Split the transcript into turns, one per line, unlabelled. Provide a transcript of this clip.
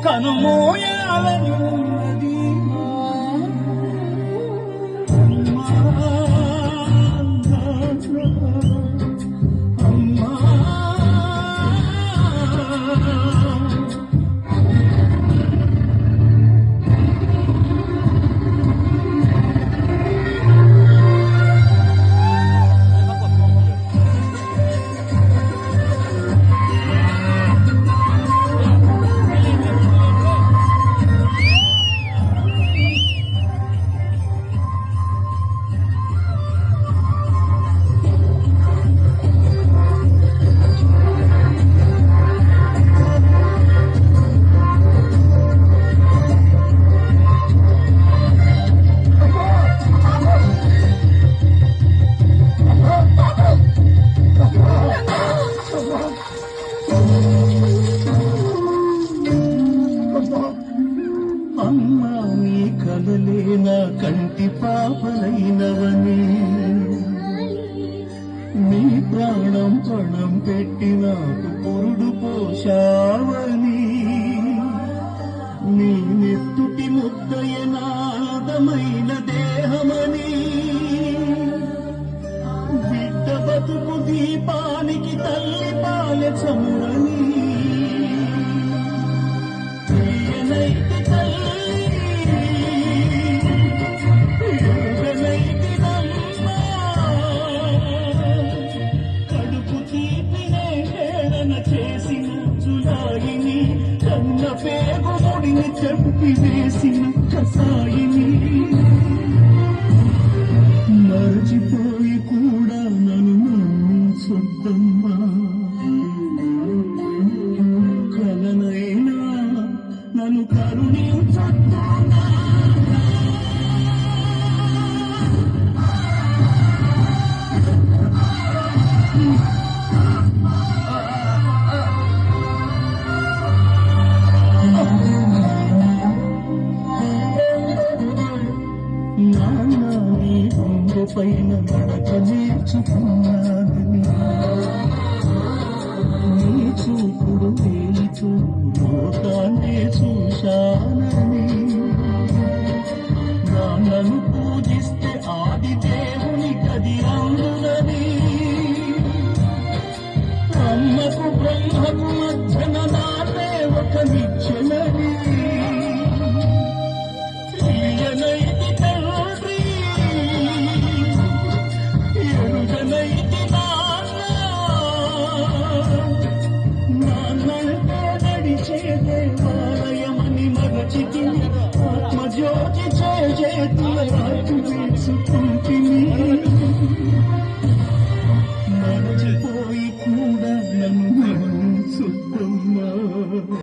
కనుమోయాలని ఉన్నది. అమ్మా నీ కలలే నా కంటి పాపలైనవని, నీ ప్రాణం పణం పెట్టి నాకు పురుడు పోషావని, నీ నెత్తుటి ముద్దయ నాదమైన దేహమని, బిడ్డ బతుకు దీపానికి తల్లి పాలె చమురని, ప్రియనైతి తల్లి ఎరుగనైతినమ్మా, కడుపు తీపినే హేళన చేసిన జులాయిని, కన్న పేగు ముడిని చంపి వేసిన కసాయిని, మరచిపోయి కూడా నన్ను నమ్మించొద్దమ్మా, కలనైనా నన్ను కరుణించొద్దమ్మా. నాన్న నీ గుండె పైన నడక నేర్చుకున్నానని, నీ చూపుడు వేలి చూపు లోకాన్నే చూశానని, నాన్నను పూజిస్తే ఆది దేవుని గది అందునని, అమ్మకు బ్రహ్మకు మధ్యన నాన్నే ఒక నిత్యనని, ప్రియనైతి తండ్రి ఎరుగనైతి నాన్న, నాన్నంటే నడిచే దేవాలయమని మరచితిని, ఆత్మజ్యోతి చేతుల రాజు వేసుకుంటిని, మరచిపో